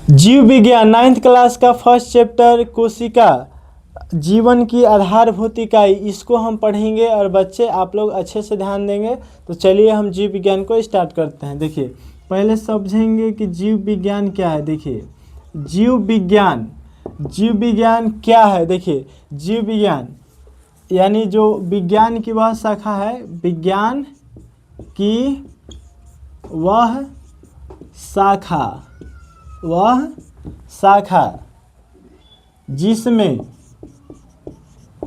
जीव विज्ञान 9th class का फर्स्ट चैप्टर कोशिका जीवन की आधारभूत इकाई, इसको हम पढ़ेंगे और बच्चे आप लोग अच्छे से ध्यान देंगे। तो चलिए हम जीव विज्ञान को स्टार्ट करते हैं। देखिए पहले समझेंगे कि जीव विज्ञान क्या है। देखिए जीव विज्ञान क्या है। देखिए जीव विज्ञान यानी जो विज्ञान की वह शाखा है, विज्ञान की वह शाखा जिसमें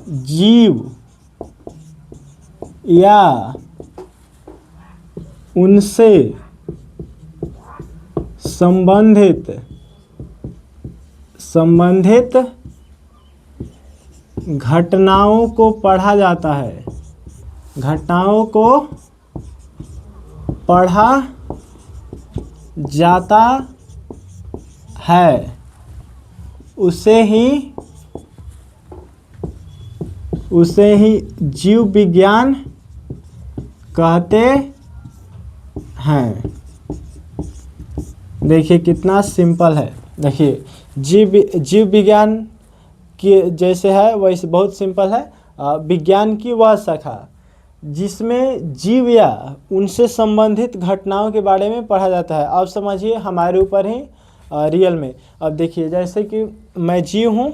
जीव या उनसे संबंधित घटनाओं को पढ़ा जाता है, घटनाओं को पढ़ा जाता है, उसे ही जीव विज्ञान कहते हैं। देखिए कितना सिंपल है। देखिए जीव विज्ञान की जैसे है वैसे बहुत सिंपल है। विज्ञान की वह शाखा जिसमें जीव या उनसे संबंधित घटनाओं के बारे में पढ़ा जाता है। अब समझिए हमारे ऊपर ही रियल में। अब देखिए जैसे कि मैं जीव हूँ,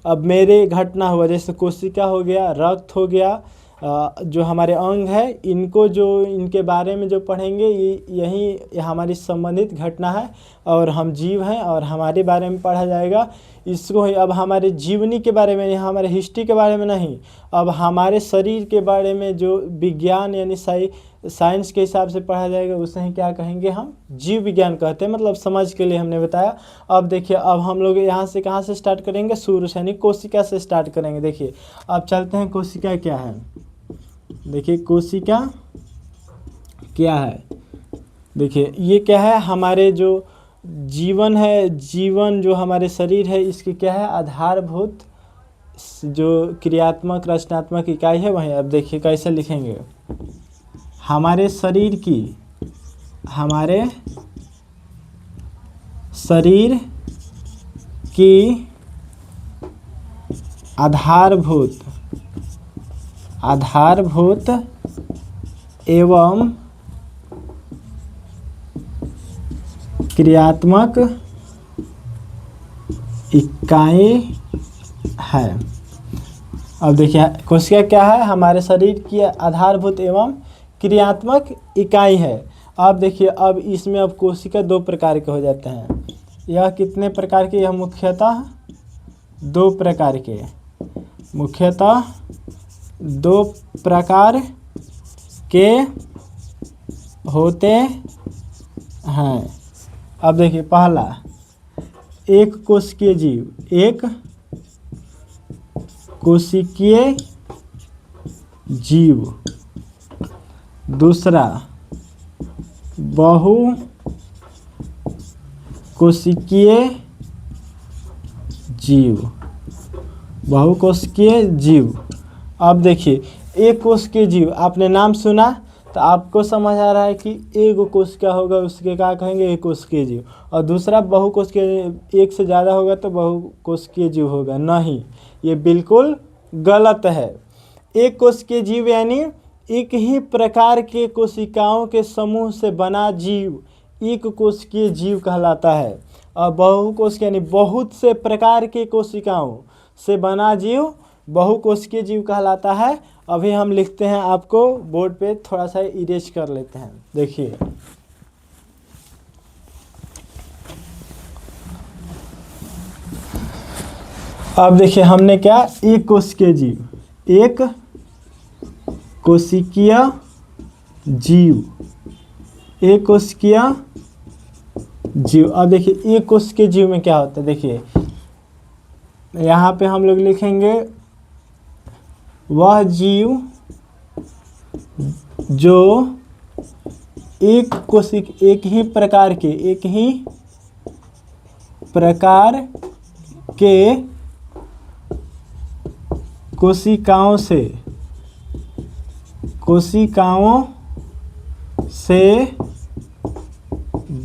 अब मेरे घटना हुआ, जैसे कोशिका हो गया, रक्त हो गया, जो हमारे अंग है, इनको जो इनके बारे में जो पढ़ेंगे यही हमारी संबंधित घटना है और हम जीव हैं और हमारे बारे में पढ़ा जाएगा। इसको ही अब हमारे जीवनी के बारे में, यहाँ हमारे हिस्ट्री के बारे में नहीं, अब हमारे शरीर के बारे में जो विज्ञान यानी साइंस के हिसाब से पढ़ा जाएगा, उसे ही क्या कहेंगे, हम जीव विज्ञान कहते हैं। मतलब समझ के लिए हमने बताया। अब देखिए अब हम लोग यहाँ से कहाँ से स्टार्ट करेंगे, शुरू से यानी कोशिका से स्टार्ट करेंगे। देखिए अब चलते हैं कोशिका क्या है। देखिए कोशिका क्या है। देखिए ये क्या है, हमारे जो जीवन है, जीवन जो हमारे शरीर है, इसकी क्या है, आधारभूत जो क्रियात्मक रचनात्मक इकाई है वही। अब देखिए कैसे लिखेंगे, हमारे शरीर की आधारभूत एवं क्रियात्मक इकाई है। अब देखिए कोशिका क्या है, हमारे शरीर की आधारभूत एवं क्रियात्मक इकाई है। अब देखिए अब इसमें अब कोशिका दो प्रकार के हो जाते हैं। यह कितने प्रकार के, यह मुख्यतः दो प्रकार के होते हैं। अब देखिए पहला एक कोशिकीय जीव, दूसरा बहुकोशिकीय जीव। अब देखिए एक कोशिकीय जीव, आपने नाम सुना तो आपको समझ आ रहा है कि एक कोशिका होगा, उसके क्या कहेंगे, एक कोशिकीय जीव। और दूसरा बहुकोशिकीय, एक से ज़्यादा होगा तो बहुकोशिकीय जीव होगा। नहीं, ये बिल्कुल गलत है। एक कोशिकीय जीव यानी एक ही प्रकार के कोशिकाओं के समूह से बना जीव एक कोशिकीय जीव कहलाता है। और बहुकोशिकीय यानी बहुत से प्रकार के कोशिकाओं से बना जीव बहुकोशिकीय जीव कहलाता है। अभी हम लिखते हैं, आपको बोर्ड पे थोड़ा सा इरेज कर लेते हैं। देखिए अब देखिए हमने क्या, एक कोशिकीय जीव। अब देखिए एक कोशिकीय जीव में क्या होता है। देखिए यहाँ पे हम लोग लिखेंगे वह जीव जो एक ही प्रकार के कोशिकाओं से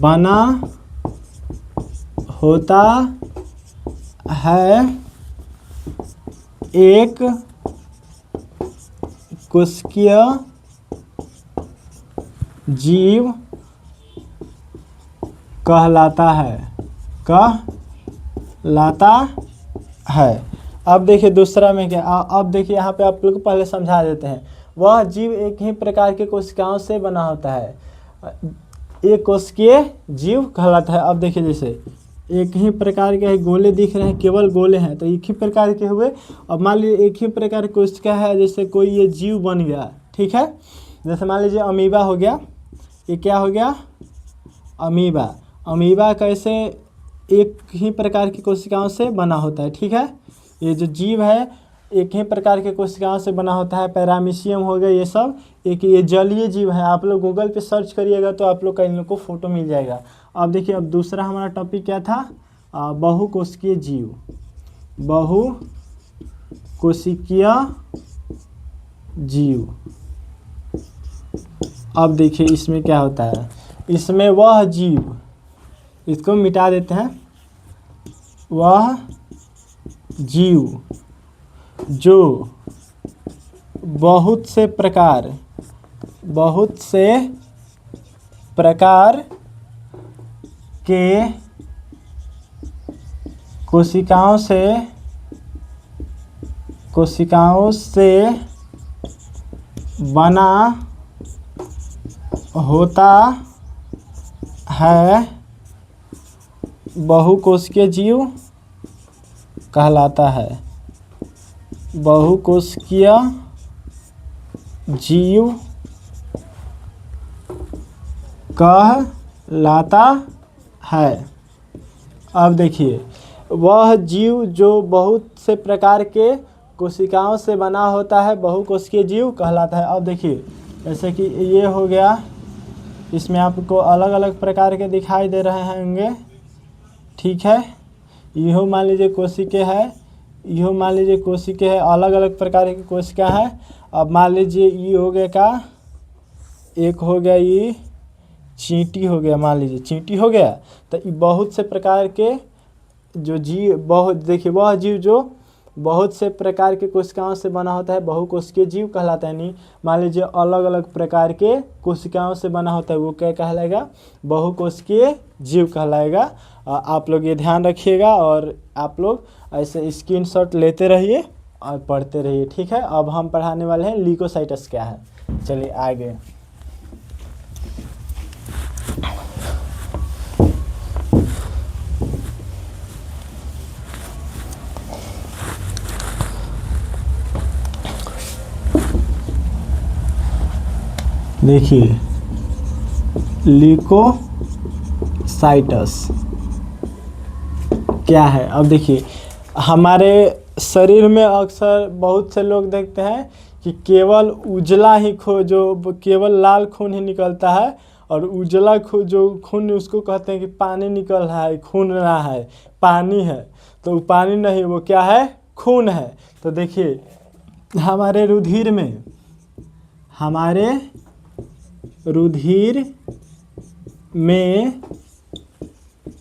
बना होता है एक कोशिकीय जीव कहलाता है। अब देखिए दूसरा में क्या, अब देखिए यहाँ पे आप लोग को पहले समझा देते हैं। वह जीव एक ही प्रकार के कोशिकाओं से बना होता है, एक कोशिकीय जीव कहलाता है। अब देखिए जैसे एक ही प्रकार के गोले दिख रहे हैं, केवल गोले हैं तो एक ही प्रकार के हुए। अब मान लीजिए एक ही प्रकार की कोशिका है, जैसे कोई ये जीव बन गया, ठीक है। जैसे मान लीजिए अमीबा हो गया, ये क्या हो गया, अमीबा। अमीबा कैसे एक ही प्रकार की कोशिकाओं से बना होता है, ठीक है। ये जो जीव है एक ही प्रकार के कोशिकाओं से बना होता है। पैरामीशियम हो गया, ये सब एक ये जलीय जीव है। आप लोग गूगल पे सर्च करिएगा तो आप लोग का इन लोग को फोटो मिल जाएगा। अब देखिए, अब दूसरा हमारा टॉपिक क्या था, बहुकोशिकीय जीव। बहुकोशिकीय जीव। अब देखिए इसमें क्या होता है, इसमें वह जीव, इसको मिटा देते हैं, वह जीव जो बहुत से प्रकार के कोशिकाओं से बना होता है, बहुकोशिकीय जीव कहलाता है। बहुकोशिकीय जीव कहलाता है। अब देखिए, वह जीव जो बहुत से प्रकार के कोशिकाओं से बना होता है, बहुकोशिकीय जीव कहलाता है। अब देखिए जैसे कि ये हो गया, इसमें आपको अलग अलग प्रकार के दिखाई दे रहे होंगे, ठीक है। यहो मान लीजिए कोशिका है, यहो मान लीजिए कोशिका है, अलग अलग प्रकार की कोशिका है। अब मान लीजिए ये हो गया का, एक हो गया ये चींटी हो गया, मान लीजिए चींटी हो गया। तो ये बहुत से प्रकार के जो जीव, बहुत देखिए वह जीव जो बहुत से प्रकार के कोशिकाओं से बना होता है, बहुकोशिकीय जीव कहलाता है। नहीं, मान लीजिए अलग अलग प्रकार के कोशिकाओं से बना होता है, वो क्या कहलाएगा, बहुकोशिकीय जीव कहलाएगा। आप लोग ये ध्यान रखिएगा और आप लोग ऐसे स्क्रीनशॉट लेते रहिए और पढ़ते रहिए, ठीक है। अब हम पढ़ाने वाले हैं ल्यूकोसाइट्स क्या है। चलिए आगे। देखिए ल्यूकोसाइट्स क्या है। अब देखिए हमारे शरीर में अक्सर बहुत से लोग देखते हैं कि केवल उजला ही जो केवल लाल खून ही निकलता है, और उजला जो खून उसको कहते हैं कि पानी निकल रहा है, खून ना है, पानी है। तो वो पानी नहीं, वो क्या है, खून है। तो देखिए हमारे रुधिर में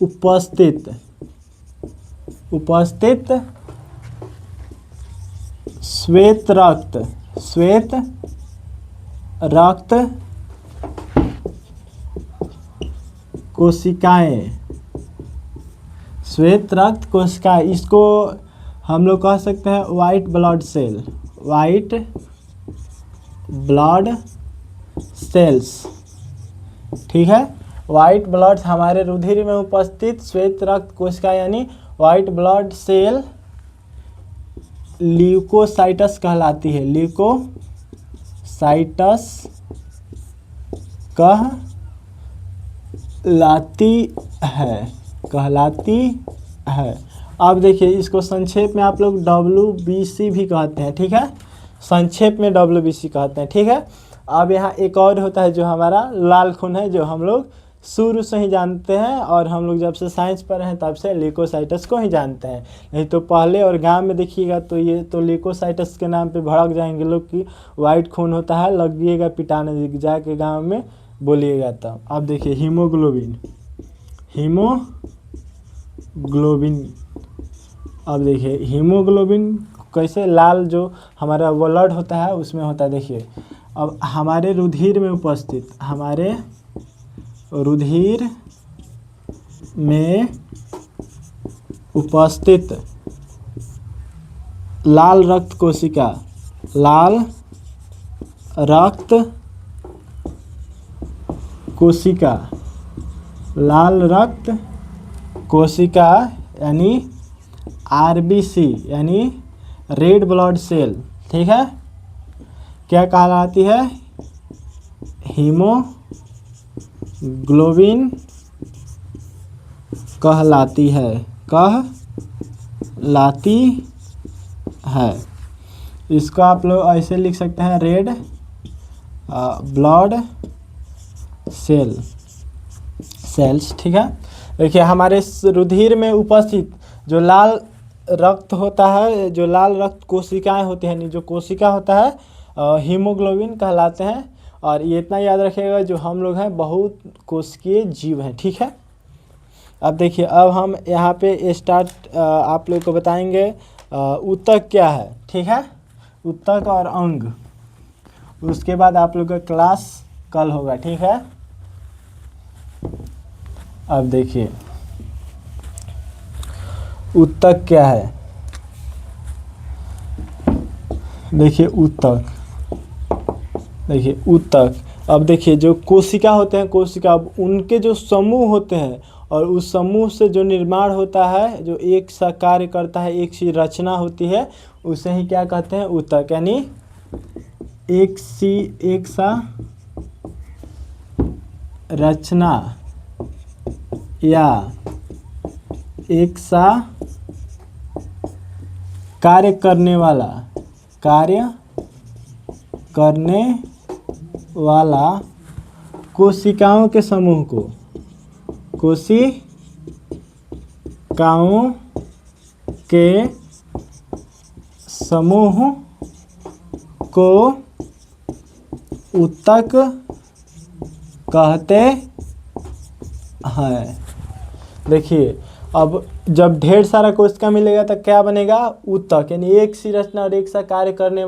उपस्थित श्वेत रक्त कोशिकाएं, श्वेत रक्त कोशिकाएं, इसको हम लोग कह सकते हैं वाइट ब्लड सेल्स, ठीक है। वाइट ब्लड, हमारे रुधिर में उपस्थित श्वेत रक्त कोशिका यानी वाइट ब्लड सेल ल्यूकोसाइट्स कहलाती है। ल्यूकोसाइट्स कहलाती है। अब देखिए इसको संक्षेप में आप लोग WBC भी कहते हैं, ठीक है। संक्षेप में WBC कहते हैं, ठीक है। अब यहाँ एक और होता है जो हमारा लाल खून है, जो हम लोग शुरू से ही जानते हैं, और हम लोग जब से साइंस पढ़े हैं तब से ल्यूकोसाइट्स को ही जानते हैं। नहीं तो पहले और गांव में देखिएगा तो ये तो ल्यूकोसाइट्स के नाम पे भड़क जाएंगे लोग कि वाइट खून होता है, लगिएगा पिटाने जाके गांव में बोलिएगा। तो अब देखिए हीमोग्लोबिन हीमोग्लोबिन। अब देखिए हीमोग्लोबिन कैसे, लाल जो हमारा ब्लड होता है उसमें होता है। देखिए अब हमारे रुधिर में उपस्थित, हमारे रुधिर में उपस्थित लाल रक्त कोशिका, लाल रक्त कोशिका, लाल रक्त कोशिका यानी आरबीसी यानी रेड ब्लड सेल, ठीक है, क्या कहलाती है? हीमोग्लोबिन कहलाती है, कहलाती है। इसको आप लोग ऐसे लिख सकते हैं, रेड ब्लड सेल्स, ठीक है। देखिए हमारे रुधिर में उपस्थित जो लाल रक्त होता है, जो लाल रक्त कोशिकाएं होती हैं, जो कोशिका होता है हीमोग्लोबिन कहलाते हैं। और ये इतना याद रखिएगा, जो हम लोग हैं बहुत कोशिकीय जीव हैं, ठीक है। अब देखिए अब हम यहाँ पे स्टार्ट आप लोग को बताएंगे ऊतक क्या है, ठीक है, ऊतक और अंग। उसके बाद आप लोग का क्लास कल होगा, ठीक है। अब देखिए ऊतक क्या है। देखिए ऊतक, देखिए ऊतक। अब देखिए जो कोशिका होते हैं, कोशिका, अब उनके जो समूह होते हैं और उस समूह से जो निर्माण होता है, जो एक सा कार्य करता है, एक सी रचना होती है, उसे ही क्या कहते हैं? ऊतक। यानी एक सा रचना या एक सा कार्य करने वाला कोशिकाओं के समूह को, कोशिकाओं के समूह को ऊतक कहते हैं। देखिए अब जब ढेर सारा कोशिका मिलेगा तो क्या बनेगा? ऊतक। यानी एक सी रचना और एक सा कार्य करने